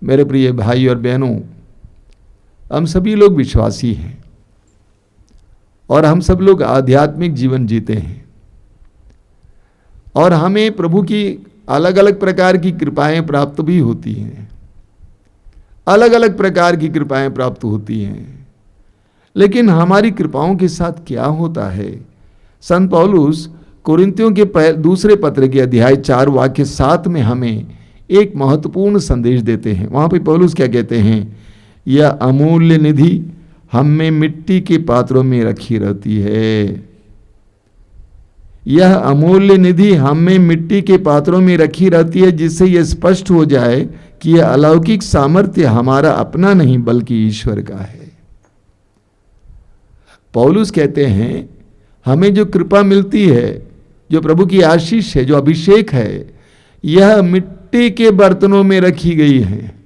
मेरे प्रिय भाई और बहनों, हम सभी लोग विश्वासी हैं और हम सब लोग आध्यात्मिक जीवन जीते हैं और हमें प्रभु की अलग अलग प्रकार की कृपाएं प्राप्त भी होती हैं, अलग अलग प्रकार की कृपाएं प्राप्त होती हैं। लेकिन हमारी कृपाओं के साथ क्या होता है? संत पौलुस कुरिन्थियों के दूसरे पत्र के अध्याय 4 वाक्य 7 में हमें एक महत्वपूर्ण संदेश देते हैं। वहां पे पौलुस क्या कहते हैं? यह अमूल्य निधि हम में मिट्टी के पात्रों में रखी रहती है। यह अमूल्य निधि हम में मिट्टी के पात्रों में रखी रहती है, जिससे यह स्पष्ट हो जाए कि यह अलौकिक सामर्थ्य हमारा अपना नहीं बल्कि ईश्वर का है। पौलुस कहते हैं हमें जो कृपा मिलती है, जो प्रभु की आशीष है, जो अभिषेक है, यह मिट्टी के बर्तनों में रखी गई है।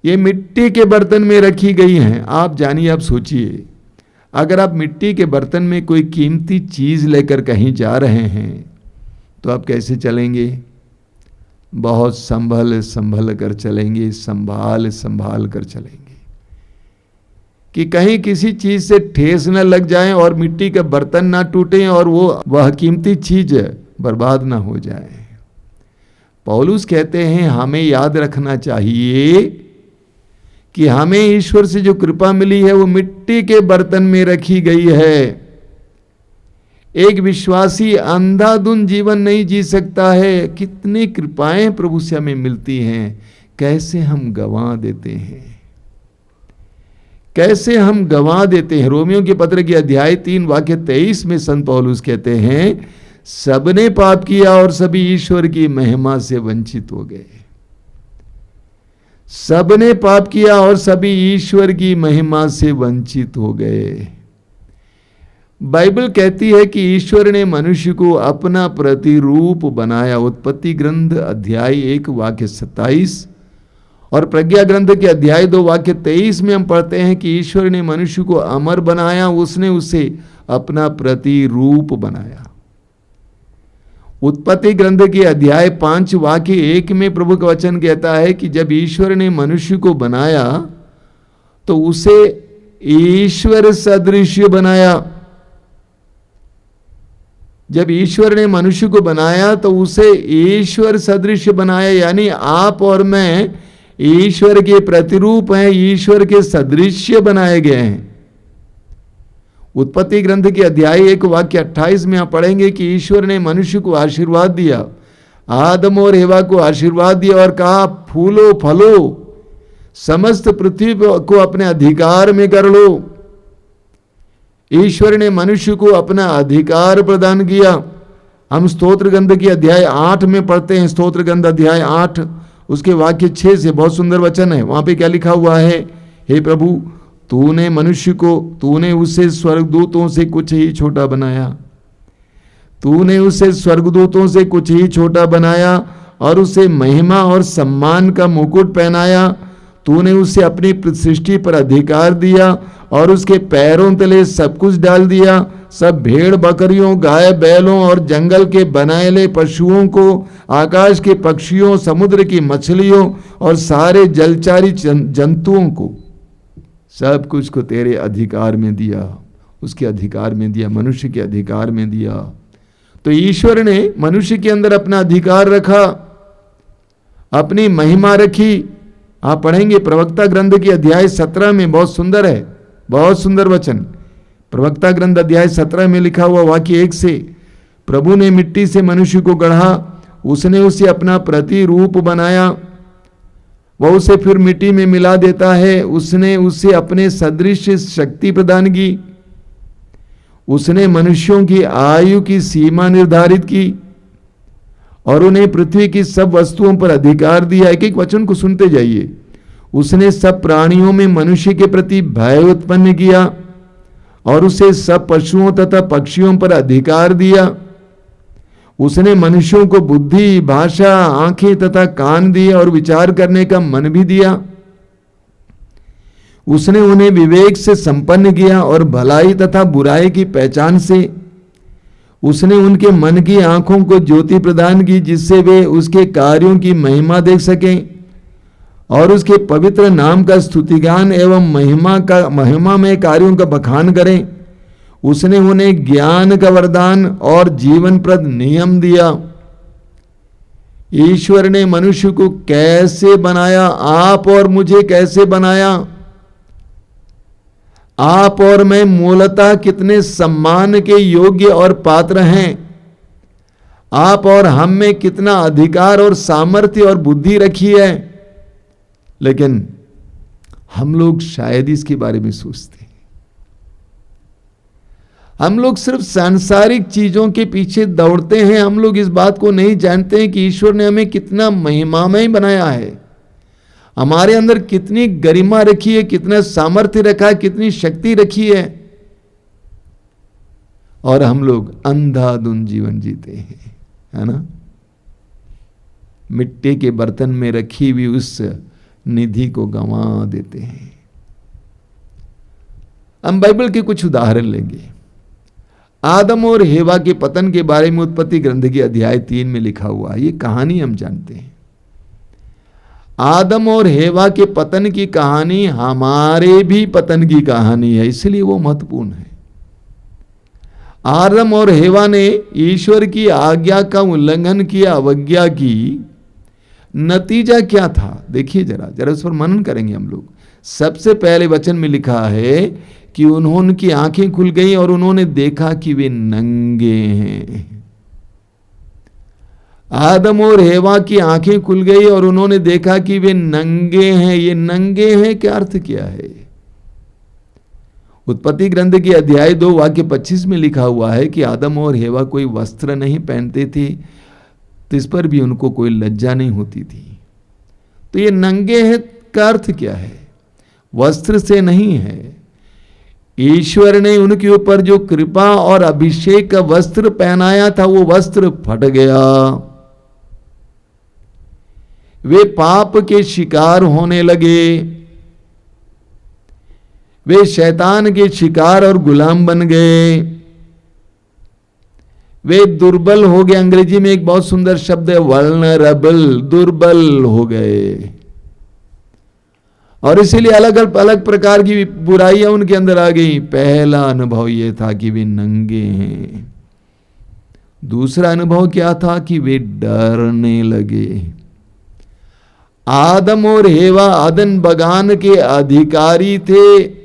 ये मिट्टी के बर्तन में रखी गई हैं। आप जानिए, आप सोचिए, अगर आप मिट्टी के बर्तन में कोई कीमती चीज लेकर कहीं जा रहे हैं तो आप कैसे चलेंगे? बहुत संभल संभल कर चलेंगे, संभाल संभाल कर चलेंगे कि कहीं किसी चीज से ठेस न लग जाए और मिट्टी के बर्तन ना टूटे और वह कीमती चीज बर्बाद ना हो जाए। पौलुस कहते हैं हमें याद रखना चाहिए कि हमें ईश्वर से जो कृपा मिली है वो मिट्टी के बर्तन में रखी गई है। एक विश्वासी अंधाधुंध जीवन नहीं जी सकता है। कितनी कृपाएं प्रभु से हमें मिलती हैं, कैसे हम गंवा देते हैं, कैसे हम गंवा देते हैं। रोमियो के पत्र के अध्याय 3 वाक्य 23 में संत पौलुस कहते हैं सबने पाप किया और सभी ईश्वर की महिमा से वंचित हो गए। सबने पाप किया और सभी ईश्वर की महिमा से वंचित हो गए। बाइबल कहती है कि ईश्वर ने मनुष्य को अपना प्रतिरूप बनाया। उत्पत्ति ग्रंथ अध्याय 1 वाक्य 27 और प्रज्ञा ग्रंथ के अध्याय 2 वाक्य 23 में हम पढ़ते हैं कि ईश्वर ने मनुष्य को अमर बनाया, उसने उसे अपना प्रतिरूप बनाया। उत्पत्ति ग्रंथ के अध्याय 5 वाक्य 1 में प्रभु का वचन कहता है कि जब ईश्वर ने मनुष्य को बनाया तो उसे ईश्वर सदृश बनाया। जब ईश्वर ने मनुष्य को बनाया तो उसे ईश्वर सदृश बनाया, यानी आप और मैं ईश्वर के प्रतिरूप हैं, ईश्वर के सदृश्य बनाए गए हैं। उत्पत्ति ग्रंथ के अध्याय 1 वाक्य 28 में आप पढ़ेंगे कि ईश्वर ने मनुष्य को आशीर्वाद दिया, आदम और हेवा को आशीर्वाद दिया और कहा फूलो फलो, समस्त पृथ्वी को अपने अधिकार में कर लो। ईश्वर ने मनुष्य को अपना अधिकार प्रदान किया। हम स्तोत्र ग्रंथ के अध्याय 8 में पढ़ते हैं, स्तोत्र ग्रंथ अध्याय 8 उसके वाक्य 6 से बहुत सुंदर वचन है। वहां पे क्या लिखा हुआ है? हे प्रभु, तूने मनुष्य को, तूने उसे स्वर्गदूतों से कुछ ही छोटा बनाया, तूने उसे स्वर्गदूतों से कुछ ही छोटा बनाया और उसे महिमा और सम्मान का मुकुट पहनाया। तूने उसे अपनी सृष्टि पर अधिकार दिया और उसके पैरों तले सब कुछ डाल दिया। सब भेड़ बकरियों, गाय बैलों और जंगल के बनाएले पशुओं को, आकाश के पक्षियों, समुद्र की मछलियों और सारे जलचारी जंतुओं को, सब कुछ को तेरे अधिकार में दिया, उसके अधिकार में दिया, मनुष्य के अधिकार में दिया। तो ईश्वर ने मनुष्य के अंदर अपना अधिकार रखा, अपनी महिमा रखी। आप पढ़ेंगे प्रवक्ता ग्रंथ के अध्याय 17 में, बहुत सुंदर है, बहुत सुंदर वचन। प्रवक्ता ग्रंथ अध्याय 17 में लिखा हुआ वाक्य 1 से, प्रभु ने मिट्टी से मनुष्य को गढ़ा, उसने उसे अपना प्रतिरूप बनाया, वह उसे फिर मिट्टी में मिला देता है। उसने उसे अपने सदृश शक्ति प्रदान की। उसने मनुष्यों की आयु की सीमा निर्धारित की और उन्हें पृथ्वी की सब वस्तुओं पर अधिकार दिया। एक एक वचन को सुनते जाइए। उसने सब प्राणियों में मनुष्य के प्रति भय उत्पन्न किया और उसे सब पशुओं तथा पक्षियों पर अधिकार दिया। उसने मनुष्यों को बुद्धि, भाषा, आंखें तथा कान दिए और विचार करने का मन भी दिया। उसने उन्हें विवेक से संपन्न किया और भलाई तथा बुराई की पहचान से। उसने उनके मन की आंखों को ज्योति प्रदान की, जिससे वे उसके कार्यों की महिमा देख सकें। और उसके पवित्र नाम का स्तुतिगान एवं महिमामय कार्यों का बखान करें। उसने उन्हें ज्ञान का वरदान और जीवनप्रद नियम दिया। ईश्वर ने मनुष्य को कैसे बनाया, आप और मुझे कैसे बनाया। आप और मैं मूलतः कितने सम्मान के योग्य और पात्र हैं। आप और हम में कितना अधिकार और सामर्थ्य और बुद्धि रखी है, लेकिन हम लोग शायद इसके बारे में सोचते हैं। हम लोग सिर्फ सांसारिक चीजों के पीछे दौड़ते हैं। हम लोग इस बात को नहीं जानते हैं कि ईश्वर ने हमें कितना महिमामय बनाया है, हमारे अंदर कितनी गरिमा रखी है, कितना सामर्थ्य रखा है, कितनी शक्ति रखी है, और हम लोग अंधाधुंध जीवन जीते हैं, है ना। मिट्टी के बर्तन में रखी हुई उस निधि को गंवा देते हैं। हम बाइबल के कुछ उदाहरण लेंगे। आदम और हेवा के पतन के बारे में उत्पत्ति ग्रंथ के अध्याय 3 में लिखा हुआ है। ये कहानी हम जानते हैं। आदम और हेवा के पतन की कहानी हमारे भी पतन की कहानी है, इसलिए वो महत्वपूर्ण है। आदम और हेवा ने ईश्वर की आज्ञा का उल्लंघन किया, अवज्ञा की। नतीजा क्या था देखिए, जरा उस पर मनन करेंगे हम लोग। सबसे पहले वचन में लिखा है कि उनकी आंखें खुल गई और उन्होंने देखा कि वे नंगे हैं। आदम और हेवा की आंखें खुल गई और उन्होंने देखा कि वे नंगे हैं। ये नंगे हैं क्या अर्थ क्या है? उत्पत्ति ग्रंथ के अध्याय 2 वाक्य 25 में लिखा हुआ है कि आदम और हेवा कोई वस्त्र नहीं पहनते थे, तो इस पर भी उनको कोई लज्जा नहीं होती थी। तो ये नंगे हैं का अर्थ क्या है? वस्त्र से नहीं है। ईश्वर ने उनके ऊपर जो कृपा और अभिषेक का वस्त्र पहनाया था, वो वस्त्र फट गया। वे पाप के शिकार होने लगे। वे शैतान के शिकार और गुलाम बन गए। वे दुर्बल हो गए। अंग्रेजी में एक बहुत सुंदर शब्द है वल्नरेबल, दुर्बल हो गए। और इसीलिए अलग अलग प्रकार की बुराइयां उनके अंदर आ गई। पहला अनुभव यह था कि वे नंगे हैं। दूसरा अनुभव क्या था कि वे डरने लगे। आदम और हेवा अदन बगान के अधिकारी थे,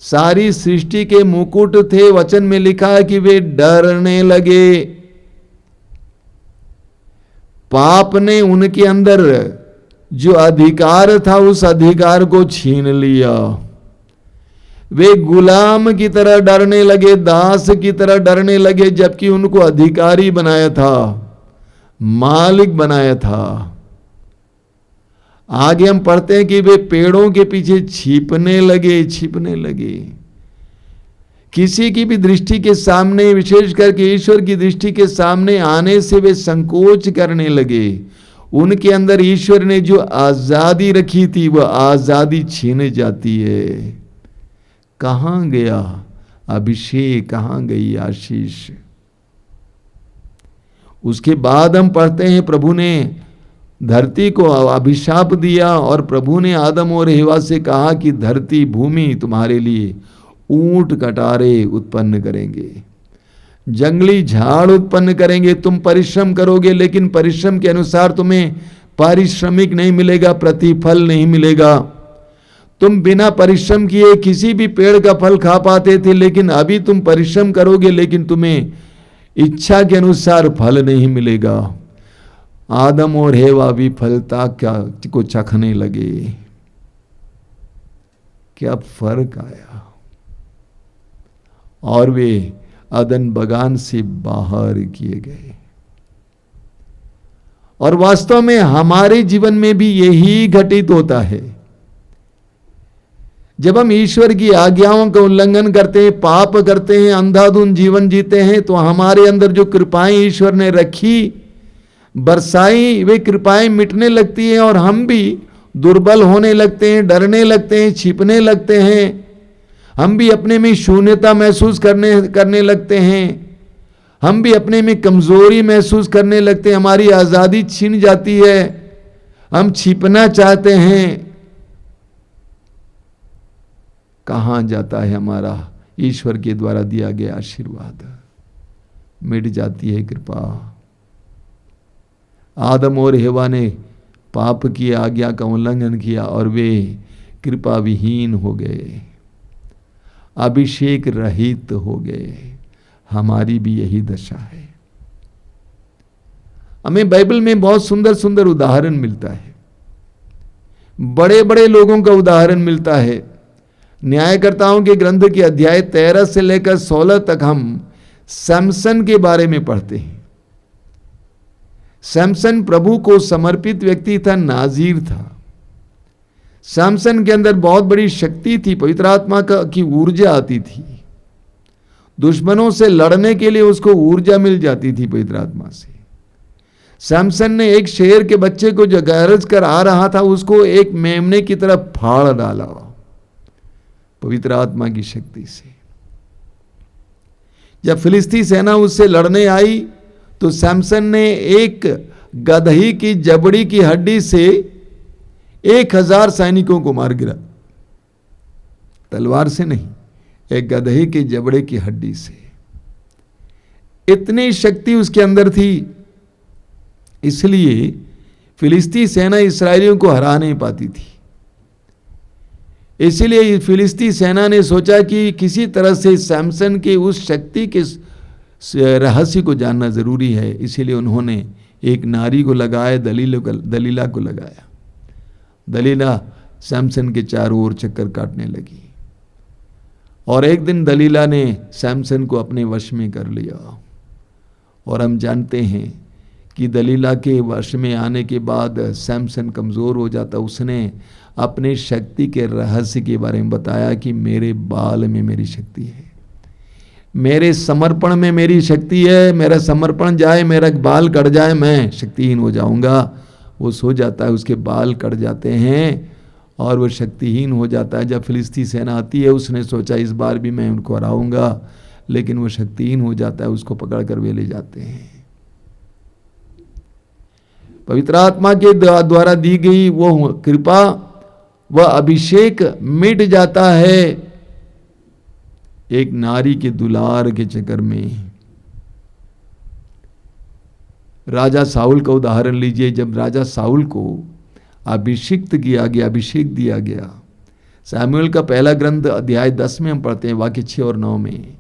सारी सृष्टि के मुकुट थे। वचन में लिखा है कि वे डरने लगे। पाप ने उनके अंदर जो अधिकार था, उस अधिकार को छीन लिया। वे गुलाम की तरह डरने लगे, दास की तरह डरने लगे, जबकि उनको अधिकारी बनाया था, मालिक बनाया था। आगे हम पढ़ते हैं कि वे पेड़ों के पीछे छिपने लगे। किसी की भी दृष्टि के सामने, विशेष करके ईश्वर की दृष्टि के सामने आने से वे संकोच करने लगे। उनके अंदर ईश्वर ने जो आजादी रखी थी, वह आजादी छीन जाती है। कहां गया अभिषेक, कहां गई आशीष? उसके बाद हम पढ़ते हैं प्रभु ने धरती को अभिशाप दिया और प्रभु ने आदम और हेवा से कहा कि धरती भूमि तुम्हारे लिए ऊंट कटारे उत्पन्न करेंगे, जंगली झाड़ उत्पन्न करेंगे। तुम परिश्रम करोगे, लेकिन परिश्रम के अनुसार तुम्हें पारिश्रमिक नहीं मिलेगा, प्रतिफल नहीं मिलेगा। तुम बिना परिश्रम किए किसी भी पेड़ का फल खा पाते थे, लेकिन अभी तुम परिश्रम करोगे, लेकिन तुम्हें इच्छा के अनुसार फल नहीं मिलेगा। आदम और हेवा विफलता को चखने लगे। क्या फर्क आया? और वे अदन बगान से बाहर किए गए। और वास्तव में हमारे जीवन में भी यही घटित होता है। जब हम ईश्वर की आज्ञाओं का उल्लंघन करते हैं, पाप करते हैं, अंधाधुंध जीवन जीते हैं, तो हमारे अंदर जो कृपाएं ईश्वर ने रखी, बरसाई, वे कृपाएं मिटने लगती हैं और हम भी दुर्बल होने लगते हैं, डरने लगते हैं, छिपने लगते हैं। हम भी अपने में शून्यता महसूस करने लगते हैं। हम भी अपने में कमजोरी महसूस करने लगते हैं। हमारी आज़ादी छीन जाती है। हम छिपना चाहते हैं, कहां जाता है हमारा ईश्वर के द्वारा दिया गया आशीर्वाद? मिट जाती है कृपा। आदम और हेवा ने पाप की आज्ञा का उल्लंघन किया और वे कृपा विहीन हो गए, अभिषेक रहित हो गए। हमारी भी यही दशा है। हमें बाइबल में बहुत सुंदर सुंदर उदाहरण मिलता है, बड़े बड़े लोगों का उदाहरण मिलता है। न्यायकर्ताओं के ग्रंथ के अध्याय 13 से लेकर 16 तक हम सैमसन के बारे में पढ़ते हैं। सैमसन प्रभु को समर्पित व्यक्ति था, नाजीर था। सैमसन के अंदर बहुत बड़ी शक्ति थी, पवित्र आत्मा की ऊर्जा आती थी। दुश्मनों से लड़ने के लिए उसको ऊर्जा मिल जाती थी पवित्र आत्मा से। सैमसन ने एक शेर के बच्चे को जो गरज कर आ रहा था, उसको एक मेमने की तरफ फाड़ डाला पवित्र आत्मा की शक्ति से। जब फिलिस्ती सेना उससे लड़ने आई तो सैमसन ने एक गदही की जबड़ी की हड्डी से 1000 सैनिकों को मार गिरा। तलवार से नहीं, एक गदही के जबड़े की हड्डी से। इतनी शक्ति उसके अंदर थी, इसलिए फिलिस्ती सेना इस्राएलियों को हरा नहीं पाती थी। इसलिए फिलिस्ती सेना ने सोचा कि किसी तरह से सैमसन के उस शक्ति के रहस्य को जानना जरूरी है। इसीलिए उन्होंने एक नारी को लगाया, दलीला को लगाया। दलीला सैमसन के चारों ओर चक्कर काटने लगी और एक दिन दलीला ने सैमसन को अपने वश में कर लिया। और हम जानते हैं कि दलीला के वश में आने के बाद सैमसन कमज़ोर हो जाता। उसने अपने शक्ति के रहस्य के बारे में बताया कि मेरे बाल में मेरी शक्ति है, मेरे समर्पण में मेरी शक्ति है। मेरा समर्पण जाए, मेरा बाल कट जाए, मैं शक्तिहीन हो जाऊंगा। वो सो जाता है, उसके बाल कट जाते हैं और वो शक्तिहीन हो जाता है। जब फिलिस्ती सेना आती है, उसने सोचा इस बार भी मैं उनको हराऊंगा, लेकिन वो शक्तिहीन हो जाता है। उसको पकड़कर वे ले जाते हैं। पवित्र आत्मा के द्वारा दी गई वो कृपा, वह अभिषेक मिट जाता है एक नारी के दुलार के चक्कर में। राजा साउल का उदाहरण लीजिए। जब राजा साउल को अभिषिक्त किया गया, अभिषेक दिया गया, सामुएल का पहला ग्रंथ अध्याय 10 में हम पढ़ते हैं, वाक्य 6 और 9 में,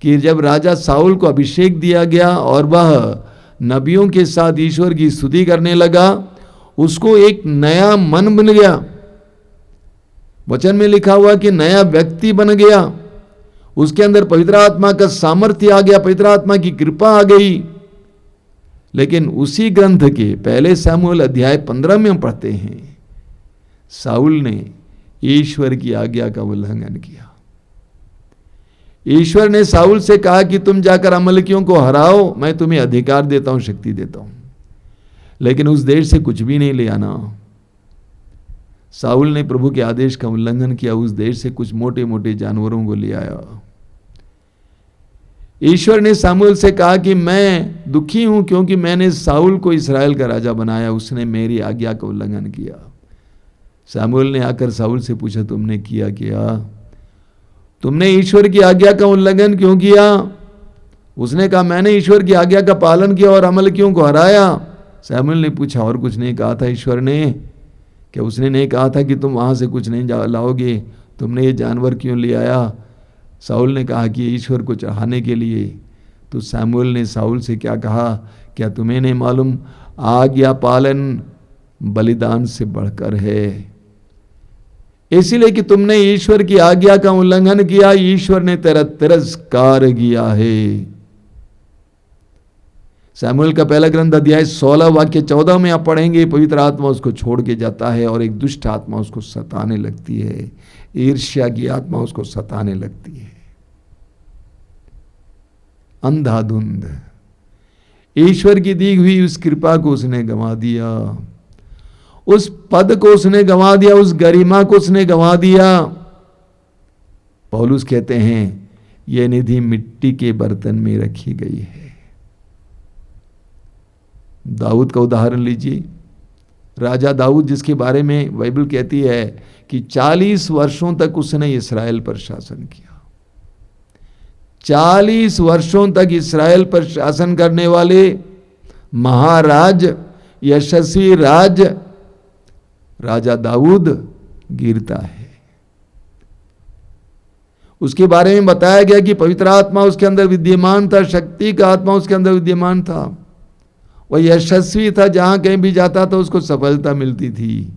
कि जब राजा साउल को अभिषेक दिया गया और वह नबियों के साथ ईश्वर की स्तुति करने लगा, उसको एक नया मन बन गया। वचन में लिखा हुआ कि नया व्यक्ति बन गया। उसके अंदर पवित्र आत्मा का सामर्थ्य आ गया, पवित्र आत्मा की कृपा आ गई। लेकिन उसी ग्रंथ के पहले सामुएल अध्याय 15 में हम पढ़ते हैं, साउल ने ईश्वर की आज्ञा का उल्लंघन किया। ईश्वर ने साउल से कहा कि तुम जाकर अमलेकियों को हराओ, मैं तुम्हें अधिकार देता हूं, शक्ति देता हूं, लेकिन उस देश से कुछ भी नहीं ले आना। साउल ने प्रभु के आदेश का उल्लंघन किया, उस देश से कुछ मोटे मोटे जानवरों को ले आया। ईश्वर ने सामुएल से कहा कि मैं दुखी हूं क्योंकि मैंने साउल को इस्राएल का राजा बनाया, उसने मेरी आज्ञा का उल्लंघन किया। सामुएल ने आकर साउल से पूछा, तुमने किया क्या? तुमने ईश्वर की आज्ञा का उल्लंघन क्यों किया? उसने कहा, मैंने ईश्वर की आज्ञा का पालन किया और अमलेकियों को हराया। सामुएल ने पूछा, और कुछ नहीं कहा था ईश्वर ने? क्या उसने नहीं कहा था कि तुम वहां से कुछ नहीं लाओगे? तुमने ये जानवर क्यों ले आया? साउल ने कहा कि ईश्वर को चढ़ाने के लिए। तो सामुएल ने साउल से क्या कहा, क्या तुम्हें नहीं मालूम आज्ञा पालन बलिदान से बढ़कर है? इसलिए कि तुमने ईश्वर की आज्ञा का उल्लंघन किया, ईश्वर ने तेरा तिरस्कार किया है। सामुएल का पहला ग्रंथ अध्याय 16 वाक्य 14 में आप पढ़ेंगे, पवित्र आत्मा उसको छोड़ के जाता है और एक दुष्ट आत्मा उसको सताने लगती है, ईर्ष्या की आत्मा उसको सताने लगती है। अंधाधुंध ईश्वर की दी हुई उस कृपा को उसने गंवा दिया, उस पद को उसने गंवा दिया, उस गरिमा को उसने गंवा दिया। पौलुस कहते हैं, यह निधि मिट्टी के बर्तन में रखी गई है। दाऊद का उदाहरण लीजिए, राजा दाऊद जिसके बारे में बाइबल कहती है कि 40 वर्षों तक उसने इस्राएल पर शासन किया। 40 वर्षों तक इस्राएल पर शासन करने वाले महाराज, यशस्वी राजा दाऊद गिरता है। उसके बारे में बताया गया कि पवित्र आत्मा उसके अंदर विद्यमान था, शक्ति का आत्मा उसके अंदर विद्यमान था, वह यशस्वी था, जहां कहीं भी जाता था उसको सफलता मिलती थी,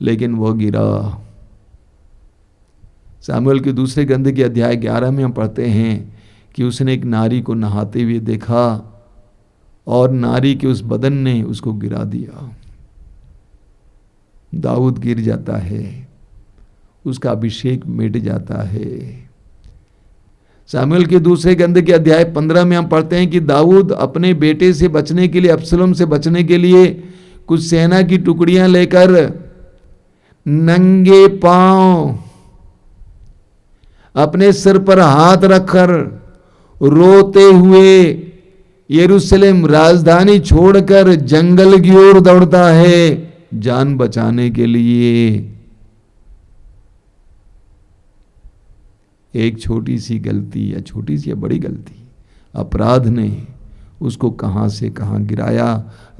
लेकिन वह गिरा। सामुएल के दूसरे ग्रंथ के अध्याय 11 में हम पढ़ते हैं कि उसने एक नारी को नहाते हुए देखा और नारी के उस बदन ने उसको गिरा दिया। दाऊद गिर जाता है, उसका अभिषेक मिट जाता है। सामुएल के दूसरे ग्रंथ के अध्याय 15 में हम पढ़ते हैं कि दाऊद अपने बेटे से बचने के लिए, अब्सलोम से बचने के लिए कुछ सेना की टुकड़ियां लेकर नंगे पांव अपने सिर पर हाथ रखकर रोते हुए यरूशलेम राजधानी छोड़कर जंगल की ओर दौड़ता है जान बचाने के लिए। एक छोटी सी गलती, या छोटी सी या बड़ी गलती, अपराध ने उसको कहां से कहां गिराया।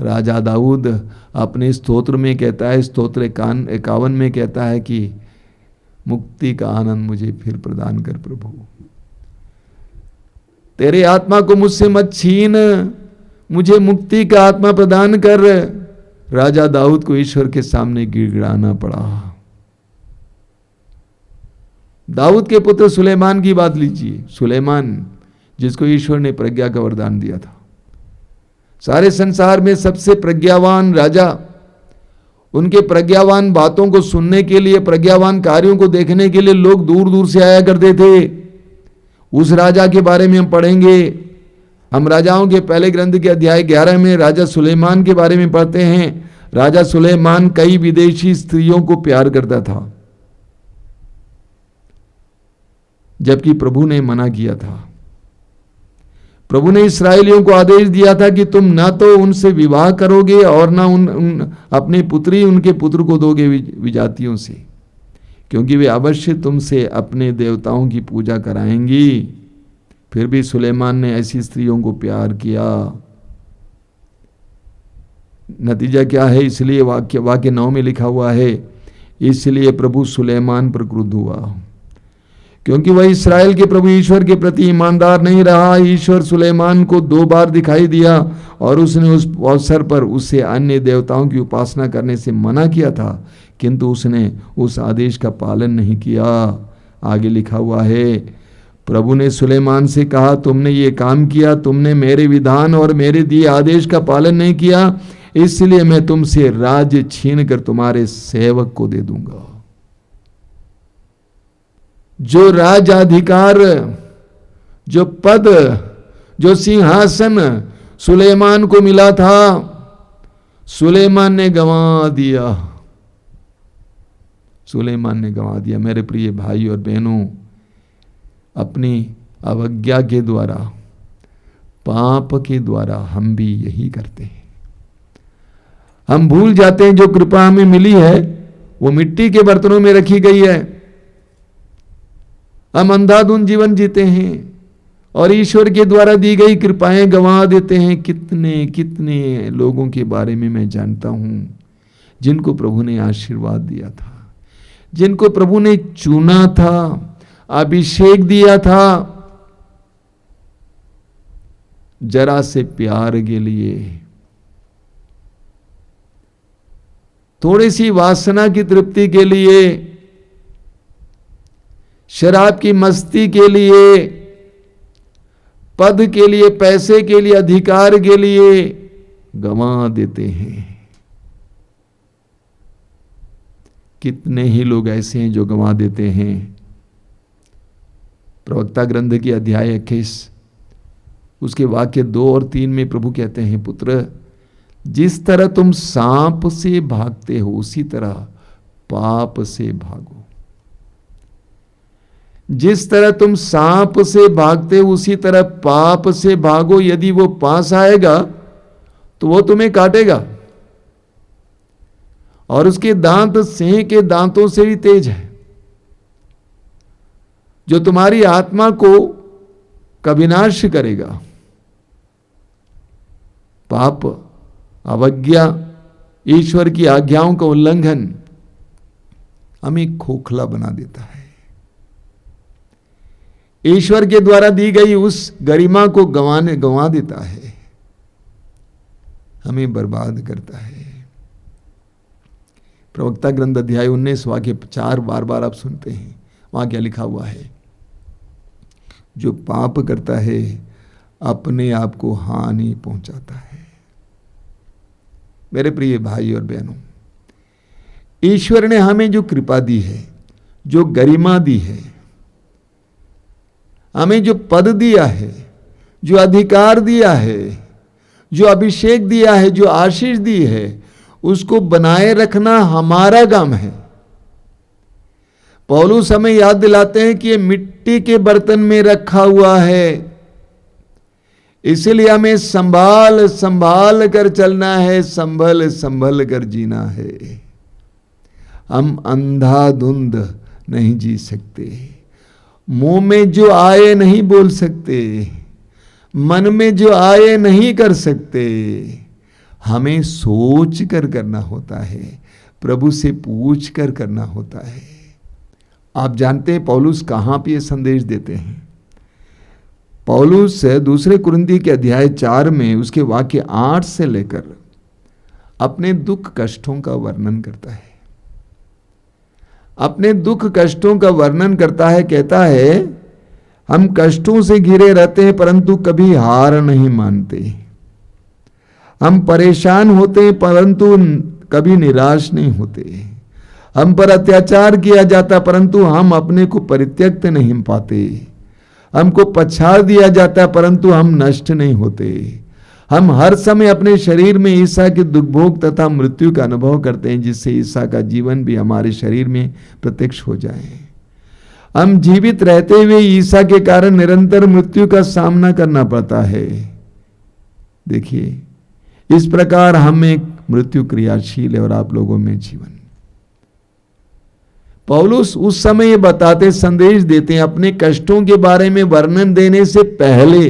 राजा दाऊद अपने स्तोत्र में कहता है, स्तोत्र 51 में कहता है कि मुक्ति का आनंद मुझे फिर प्रदान कर प्रभु, तेरे आत्मा को मुझसे मत छीन, मुझे मुक्ति का आत्मा प्रदान कर। राजा दाऊद को ईश्वर के सामने गिड़गिड़ाना पड़ा। दाऊद के पुत्र सुलेमान की बात लीजिए। सुलेमान जिसको ईश्वर ने प्रज्ञा का वरदान दिया था, सारे संसार में सबसे प्रज्ञावान राजा, उनके प्रज्ञावान बातों को सुनने के लिए, प्रज्ञावान कार्यों को देखने के लिए लोग दूर दूर से आया करते थे। उस राजा के बारे में हम पढ़ेंगे। हम राजाओं के पहले ग्रंथ के अध्याय 11 में राजा सुलेमान के बारे में पढ़ते हैं। राजा सुलेमान कई विदेशी स्त्रियों को प्यार करता था, जबकि प्रभु ने मना किया था। प्रभु ने इस्राएलियों को आदेश दिया था कि तुम ना तो उनसे विवाह करोगे और ना अपनी पुत्री उनके पुत्र को दोगे विजातियों से, क्योंकि वे अवश्य तुमसे अपने देवताओं की पूजा कराएंगी। फिर भी सुलेमान ने ऐसी स्त्रियों को प्यार किया। नतीजा क्या है? इसलिए वाक्य 9 में लिखा हुआ है, इसलिए प्रभु सुलेमान पर क्रुद्ध हुआ, क्योंकि वह इस्राएल के प्रभु ईश्वर के प्रति ईमानदार नहीं रहा। ईश्वर सुलेमान को 2 बार दिखाई दिया और उसने उस अवसर पर उससे अन्य देवताओं की उपासना करने से मना किया था, किंतु उसने उस आदेश का पालन नहीं किया। आगे लिखा हुआ है, प्रभु ने सुलेमान से कहा, तुमने ये काम किया, तुमने मेरे विधान और मेरे दिए आदेश का पालन नहीं किया, इसलिए मैं तुमसे राज्य छीन कर तुम्हारे सेवक को दे दूंगा। जो राजाधिकार, जो पद, जो सिंहासन सुलेमान को मिला था, सुलेमान ने गंवा दिया। सुलेमान ने गंवा दिया। मेरे प्रिय भाई और बहनों, अपनी अवज्ञा के द्वारा, पाप के द्वारा हम भी यही करते हैं। हम भूल जाते हैं जो कृपा हमें मिली है वो मिट्टी के बर्तनों में रखी गई है। हम अंधाधुंध जीवन जीते हैं और ईश्वर के द्वारा दी गई कृपाएं गंवा देते हैं। कितने कितने लोगों के बारे में मैं जानता हूं जिनको प्रभु ने आशीर्वाद दिया था, जिनको प्रभु ने चुना था, अभिषेक दिया था, जरा से प्यार के लिए, थोड़ी सी वासना की तृप्ति के लिए, शराब की मस्ती के लिए, पद के लिए, पैसे के लिए, अधिकार के लिए गंवा देते हैं। कितने ही लोग ऐसे हैं जो गंवा देते हैं। प्रवक्ता ग्रंथ की अध्याय 21 उसके वाक्य 2 और 3 में प्रभु कहते हैं, पुत्र जिस तरह तुम सांप से भागते हो उसी तरह पाप से भागो। जिस तरह तुम सांप से भागते हो उसी तरह पाप से भागो। यदि वो पास आएगा तो वो तुम्हें काटेगा, और उसके दांत सिंह के दांतों से भी तेज है, जो तुम्हारी आत्मा को कभी नाश करेगा। पाप, अवज्ञा, ईश्वर की आज्ञाओं का उल्लंघन हमें खोखला बना देता है। ईश्वर के द्वारा दी गई उस गरिमा को गंवा देता है, हमें बर्बाद करता है। प्रवक्ता ग्रंथ अध्याय 19 वाक्य 4 बार बार आप सुनते हैं। वहां क्या लिखा हुआ है? जो पाप करता है अपने आप को हानि पहुंचाता है। मेरे प्रिय भाई और बहनों, ईश्वर ने हमें जो कृपा दी है, जो गरिमा दी है, हमें जो पद दिया है, जो अधिकार दिया है, जो अभिषेक दिया है, जो आशीष दी है, उसको बनाए रखना हमारा काम है। पौलुस हमें याद दिलाते हैं कि ये मिट्टी के बर्तन में रखा हुआ है, इसलिए हमें संभाल संभाल कर चलना है, संभल संभल कर जीना है। हम अंधाधुंध नहीं जी सकते, मुंह में जो आए नहीं बोल सकते, मन में जो आए नहीं कर सकते। हमें सोच कर करना होता है, प्रभु से पूछ कर करना होता है। आप जानते हैं पौलुस कहां पे ये संदेश देते हैं? पौलुस दूसरे कुरिन्थी के अध्याय 4 में उसके वाक्य 8 से लेकर अपने दुख कष्टों का वर्णन करता है। अपने दुख कष्टों का वर्णन करता है, कहता है हम कष्टों से घिरे रहते हैं परंतु कभी हार नहीं मानते। हम परेशान होते हैं परंतु कभी निराश नहीं होते। हम पर अत्याचार किया जाता परंतु हम अपने को परित्यक्त नहीं पाते। हमको पछाड़ दिया जाता परंतु हम नष्ट नहीं होते। हम हर समय अपने शरीर में ईसा के दुख भोग तथा मृत्यु का अनुभव करते हैं, जिससे ईसा का जीवन भी हमारे शरीर में प्रत्यक्ष हो जाए। हम जीवित रहते हुए ईसा के कारण निरंतर मृत्यु का सामना करना पड़ता है। देखिए, इस प्रकार हम एक मृत्यु क्रियाशील है और आप लोगों में जीवन। पौलुस उस समय ये बताते, संदेश देते हैं अपने कष्टों के बारे में वर्णन देने से पहले।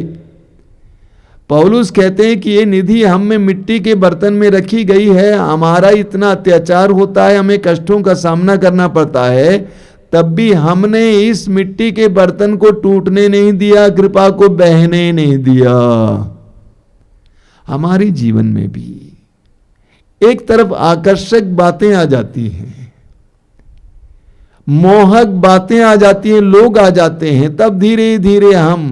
पौलुस कहते हैं कि ये निधि हम में मिट्टी के बर्तन में रखी गई है। हमारा इतना अत्याचार होता है, हमें कष्टों का सामना करना पड़ता है, तब भी हमने इस मिट्टी के बर्तन को टूटने नहीं दिया, कृपा को बहने नहीं दिया। हमारे जीवन में भी एक तरफ आकर्षक बातें आ जाती हैं, मोहक बातें आ जाती हैं, लोग आ जाते हैं, तब धीरे धीरे हम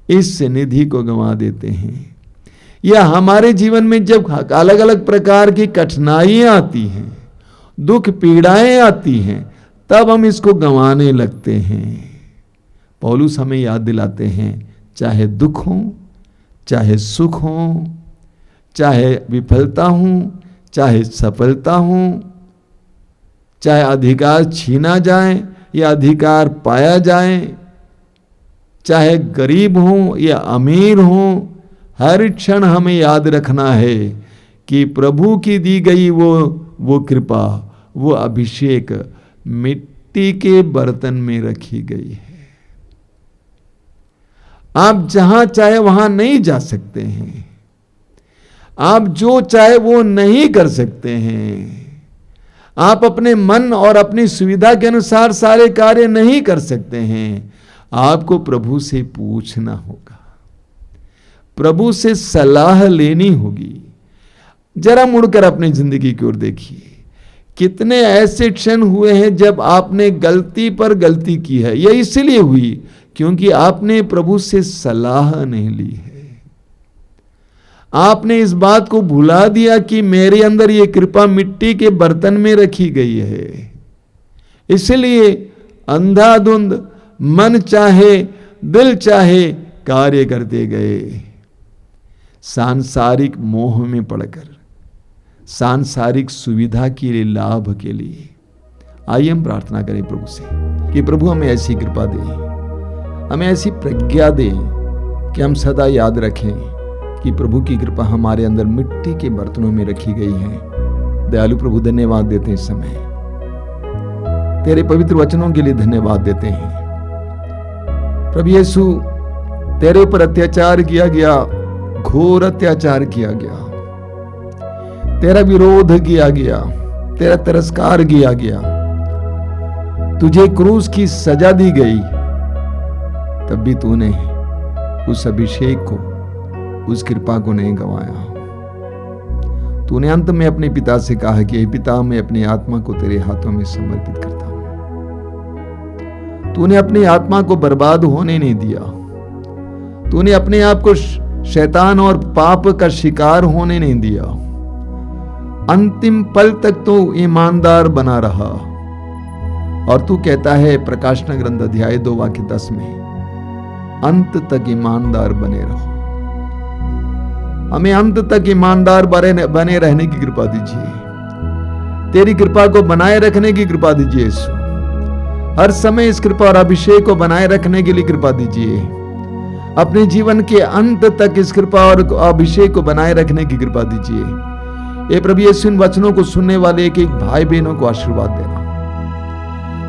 इस निधि को गंवा देते हैं। या हमारे जीवन में जब अलग अलग प्रकार की कठिनाइयां आती हैं, दुख पीड़ाएं आती हैं, तब हम इसको गंवाने लगते हैं। पौलुस हमें याद दिलाते हैं, चाहे दुख हो, चाहे सुख हो, चाहे विफलता हो, चाहे सफलता हो, चाहे अधिकार छीना जाए या अधिकार पाया जाए, चाहे गरीब हो या अमीर हो, हर क्षण हमें याद रखना है कि प्रभु की दी गई वो कृपा, वो अभिषेक मिट्टी के बर्तन में रखी गई है। आप जहां चाहे वहां नहीं जा सकते हैं, आप जो चाहे वो नहीं कर सकते हैं, आप अपने मन और अपनी सुविधा के अनुसार सारे कार्य नहीं कर सकते हैं। आपको प्रभु से पूछना होगा, प्रभु से सलाह लेनी होगी। जरा मुड़कर अपनी जिंदगी की ओर देखिए, कितने ऐसे क्षण हुए हैं जब आपने गलती पर गलती की है। यह इसलिए हुई क्योंकि आपने प्रभु से सलाह नहीं ली है। आपने इस बात को भुला दिया कि मेरे अंदर ये कृपा मिट्टी के बर्तन में रखी गई है, इसलिए अंधाधुंध मन चाहे दिल चाहे कार्य करते गए, सांसारिक मोह में पड़कर, सांसारिक सुविधा के लिए, लाभ के लिए। आइए हम प्रार्थना करें प्रभु से कि प्रभु हमें ऐसी कृपा दे, हमें ऐसी प्रज्ञा दे कि हम सदा याद रखें कि प्रभु की कृपा हमारे अंदर मिट्टी के बर्तनों में रखी गई है दयालु प्रभु धन्यवाद देते हैं, इस समय तेरे पवित्र वचनों के लिए धन्यवाद देते हैं। प्रभु यीशु, तेरे ऊपर अत्याचार किया गया, घोर अत्याचार किया गया, तेरा विरोध किया गया, तेरा तिरस्कार किया गया, तुझे क्रूस की सजा दी गई, तब भी तूने उस अभिषेक को, उस कृपा को नहीं गंवाया। तूने अंत में अपने पिता से कहा कि हे पिता, मैं अपनी आत्मा को तेरे हाथों में समर्पित करता हूं। तूने अपनी आत्मा को बर्बाद होने नहीं दिया। तूने अपने आप को शैतान और पाप का शिकार होने नहीं दिया। अंतिम पल तक तो ईमानदार बना रहा। और तू कहता है प्रकाशना ग्रंथ अध्याय 2 वाक्य 10 में, अंत तक ईमानदार बने रहो। हमें अंत तक ईमानदार बने रहने की कृपा दीजिए। तेरी कृपा को बनाए रखने की कृपा दीजिए यीशु। हर समय इस कृपा और अभिषेक को बनाए रखने के लिए कृपा दीजिए। अपने जीवन के अंत तक इस कृपा और अभिषेक को बनाए रखने की कृपा दीजिए। ये प्रभु यीशु, इन वचनों को सुनने वाले एक एक भाई बहनों को आशीर्वाद देना।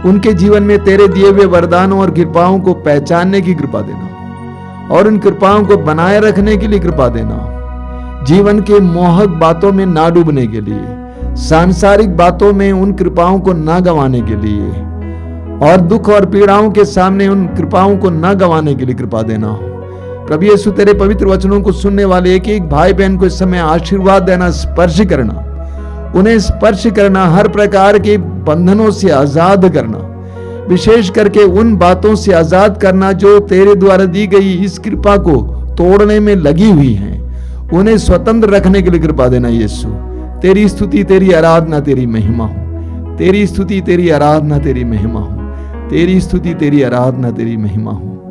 उनके जीवन में तेरे दिए हुए वरदानों और कृपाओं को पहचानने की कृपा देना और उन कृपाओं को बनाए रखने के लिए कृपा देना। जीवन के मोहक बातों में ना डूबने के लिए, सांसारिक बातों में उन कृपाओं को ना गंवाने के लिए और दुख और पीड़ाओं के सामने उन कृपाओं को ना गंवाने के लिए कृपा देना। प्रभु यीशु, तेरे पवित्र वचनों को सुनने वाले एक एक भाई बहन को इस समय आशीर्वाद देना, स्पर्श करना, उन्हें स्पर्श करना, हर प्रकार के बंधनों से आजाद करना, विशेष करके उन बातों से आजाद करना जो तेरे द्वारा दी गई इस कृपा को तोड़ने में लगी हुई हैं। उन्हें स्वतंत्र रखने के लिए कृपा देना यीशु। तेरी स्तुति, तेरी आराधना, तेरी महिमा हो। तेरी स्तुति, तेरी आराधना, तेरी महिमा हो। तेरी स्तुति, तेरी आराधना, तेरी महिमा हो।